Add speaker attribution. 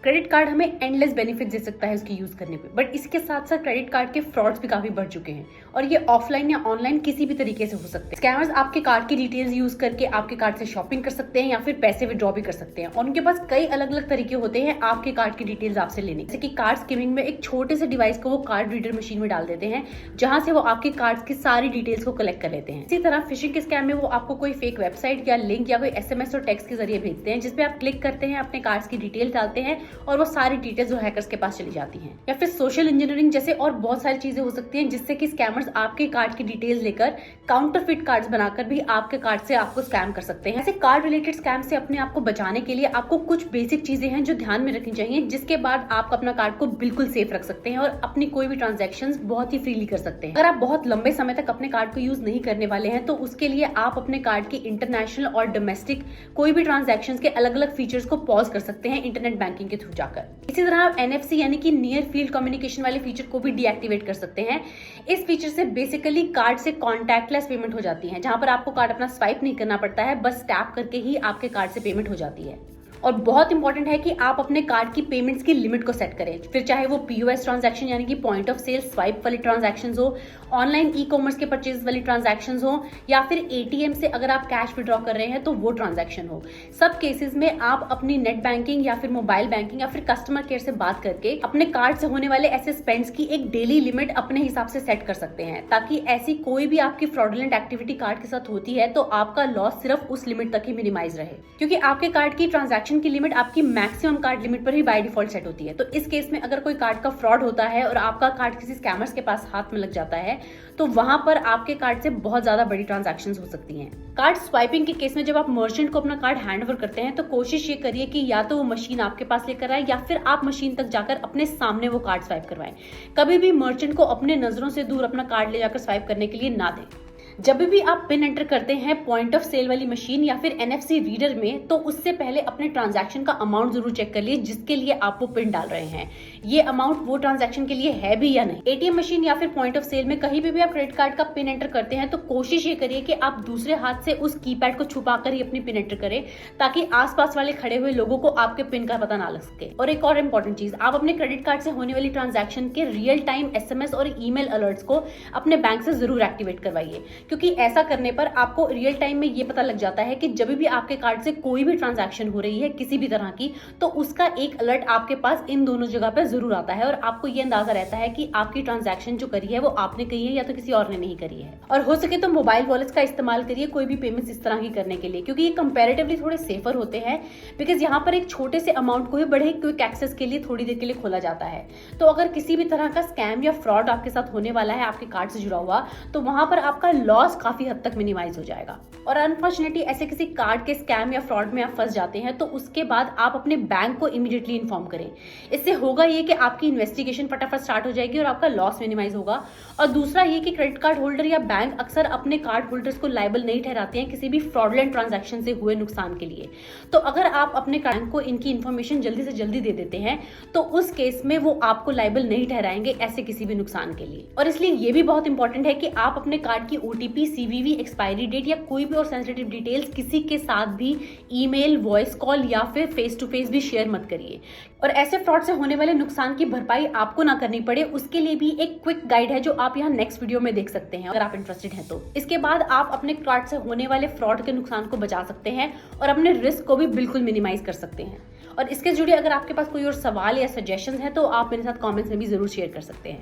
Speaker 1: Credit card हमें endless benefit दे सकता है उसकी यूज करने पे, बट इसके साथ साथ क्रेडिट कार्ड के फ्रॉड्स भी काफी बढ़ चुके हैं और ये ऑफलाइन या ऑनलाइन किसी भी तरीके से हो सकते हैं। स्कैमर्स आपके कार्ड की डिटेल्स यूज करके आपके कार्ड से शॉपिंग कर सकते हैं या फिर पैसे विड्रॉ भी कर सकते हैं और उनके पास कई अलग अलग तरीके होते हैं आपके कार्ड की डिटेल्स आपसे लेने। जैसे कि कार्ड स्किमिंग में एक छोटे से डिवाइस को वो कार्ड रीडर मशीन में डाल देते हैं जहां से वो आपके कार्ड की सारी डिटेल्स को कलेक्ट कर लेते हैं। इसी तरह फिशिंग के स्कैम में वो आपको कोई फेक वेबसाइट या लिंक या कोई SMS और टेक्स्ट के जरिए भेजते हैं जिसपे आप क्लिक करते हैं, अपने कार्ड्स की डिटेल डालते हैं और वो सारी डिटेल्स जो हैकर्स के पास चली जाती हैं। या फिर सोशल इंजीनियरिंग जैसे और बहुत सारी चीजें हो सकती हैं जिससे कि स्कैमर्स आपके कार्ड की डिटेल्स लेकर काउंटरफिट कार्ड्स बनाकर भी आपके कार्ड से आपको स्कैम कर सकते हैं। ऐसे कार्ड रिलेटेड स्कैम से अपने आप को बचाने के लिए आपको कुछ बेसिक चीजें हैं जो ध्यान में रखनी चाहिए, जिसके बाद आप अपना कार्ड को बिल्कुल सेफ रख सकते हैं और अपनी कोई भी ट्रांजैक्शंस बहुत ही फ्रीली कर सकते हैं। अगर आप बहुत लंबे समय तक अपने कार्ड को यूज नहीं करने वाले हैं तो उसके लिए आप अपने कार्ड की इंटरनेशनल और डोमेस्टिक कोई भी ट्रांजैक्शंस के अलग अलग फीचर्स को पॉज कर सकते हैं इंटरनेट बैंकिंग के थ्रू जाकर। इसी तरह आप NFC यानी कि नियर फील्ड कम्युनिकेशन वाले फीचर को भी डीएक्टिवेट कर सकते हैं। इस फीचर से बेसिकली कार्ड से कॉन्टैक्टलेस पेमेंट हो जाती है, जहां पर आपको कार्ड अपना स्वाइप नहीं करना पड़ता है, बस टैप करके ही आपके कार्ड से पेमेंट हो जाती है। और बहुत इंपॉर्टेंट है कि आप अपने कार्ड की पेमेंट्स की लिमिट को सेट करें, फिर चाहे वो POS ट्रांजैक्शन यानी कि पॉइंट ऑफ सेल स्वाइप वाली ट्रांजैक्शंस हो, ऑनलाइन ई-कॉमर्स के परचेज वाली ट्रांजैक्शंस हो या फिर ATM से अगर आप कैश विड्रॉ कर रहे हैं तो वो ट्रांजैक्शन हो। सब केसेस में आप अपनी नेट बैंकिंग या फिर मोबाइल बैंकिंग या फिर कस्टमर केयर से बात करके अपने कार्ड से होने वाले ऐसे स्पेंड्स की एक डेली लिमिट अपने हिसाब से सेट कर सकते हैं, ताकि ऐसी कोई भी आपकी फ्रॉडुलेंट एक्टिविटी कार्ड के साथ होती है तो आपका लॉस सिर्फ उस लिमिट तक ही मिनिमाइज रहे, क्योंकि आपके कार्ड की ट्रांजैक्शन की लिमिट आपकी मैक्सिमम कार्ड लिमिट पर ही बाय डिफॉल्ट सेट होती है। तो इस केस में अगर कोई कार्ड का फ्रॉड होता है और आपका कार्ड किसी स्कैमर्स के पास हाथ में लग जाता है तो वहां पर आपके कार्ड से बहुत ज्यादा बड़ी ट्रांजैक्शंस हो सकती हैं। कार्ड स्वाइपिंग के केस में जब आप मर्चेंट को अपना कार्ड हैंड ओवर करते हैं तो कोशिश ये करिए कि या तो वो मशीन आपके पास लेकर आए या फिर आप मशीन तक जाकर अपने सामने वो कार्ड स्वाइप करवाएं। कभी भी मर्चेंट को अपने नजरों से दूर अपना कार्ड ले जाकर स्वाइप करने के लिए ना दें। जब भी आप पिन एंटर करते हैं पॉइंट ऑफ सेल वाली मशीन या फिर NFC रीडर में तो उससे पहले अपने ट्रांजैक्शन का अमाउंट जरूर चेक कर लिए जिसके लिए आप वो पिन डाल रहे हैं, ये अमाउंट वो ट्रांजैक्शन के लिए है भी या नहीं। ATM मशीन या फिर पॉइंट ऑफ सेल में कहीं भी आप क्रेडिट कार्ड का पिन एंटर करते हैं तो कोशिश ये करिए कि आप दूसरे हाथ से उस कीपैड को छुपाकर ही अपनी पिन एंटर करें, ताकि आसपास वाले खड़े हुए लोगों को आपके पिन का पता ना लग सके। और एक और इंपॉर्टेंट चीज, आप अपने क्रेडिट कार्ड से होने वाली ट्रांजैक्शन के रियल टाइम SMS और ईमेल अलर्ट्स को अपने बैंक से जरूर एक्टिवेट करवाइए, क्योंकि ऐसा करने पर आपको रियल टाइम में ये पता लग जाता है कि जब भी आपके कार्ड से कोई भी ट्रांजैक्शन हो रही है किसी भी तरह की तो उसका एक अलर्ट आपके पास इन दोनों जगह पर जरूर आता है और आपको ये अंदाजा रहता है कि आपकी ट्रांजैक्शन जो करी है वो आपने करी है या तो किसी और ने नहीं करी है। और हो सके तो मोबाइल वॉलेट्स का इस्तेमाल करिए कोई भी पेमेंट्स इस तरह की करने के लिए, क्योंकि ये कंपैरेटिवली थोड़े सेफर होते हैं, बिकॉज यहाँ पर एक छोटे से अमाउंट को ही बड़े क्विक एक्सेस के लिए थोड़ी देर के लिए खोला जाता है। तो अगर किसी भी तरह का स्कैम या फ्रॉड आपके साथ होने वाला है आपके कार्ड से जुड़ा हुआ तो वहां पर आपका लॉस काफी हद तक मिनिमाइज हो जाएगा। और अनफॉर्चुनेटली ऐसे किसी कार्ड के स्कैम या फ्रॉड में आप फंस जाते हैं तो उसके बाद आप अपने बैंक को इमीडिएटली इन्फॉर्म करें। इससे होगा ये कि आपकी इन्वेस्टिगेशन फटाफट स्टार्ट हो जाएगी और आपका लॉस मिनिमाइज होगा। और दूसरा ये कि क्रेडिट कार्ड होल्डर या बैंक अक्सर अपने कार्ड होल्डर्स को लायबल नहीं ठहराते हैं किसी भी फ्रॉडुलेंट ट्रांजैक्शन से हुए नुकसान के लिए। तो अगर आप अपने बैंक को इनकी इन्फॉर्मेशन जल्दी से जल्दी दे देते हैं तो उस केस में वो आपको लायबल नहीं ठहराएंगे ऐसे किसी भी नुकसान के लिए। और इसलिए ये भी बहुत इंपॉर्टेंट है कि आप अपने कार्ड की OTP, CVV, एक्सपायरी डेट या कोई भी और सेंसिटिव डिटेल्स किसी के साथ भी ईमेल, वॉइस कॉल या फिर फेस टू फेस भी शेयर मत करिए। और ऐसे फ्रॉड से होने वाले नुकसान की भरपाई आपको ना करनी पड़े उसके लिए भी एक क्विक गाइड है जो आप यहाँ नेक्स्ट वीडियो में देख सकते हैं अगर आप इंटरेस्टेड हैं तो। इसके बाद आप अपने कार्ड से होने वाले फ्रॉड के नुकसान को बचा सकते हैं और अपने रिस्क को भी बिल्कुल मिनिमाइज कर सकते हैं। और इसके जुड़े अगर आपके पास कोई और सवाल या सजेशन है तो आप मेरे साथ कॉमेंट्स में भी जरूर शेयर कर सकते हैं।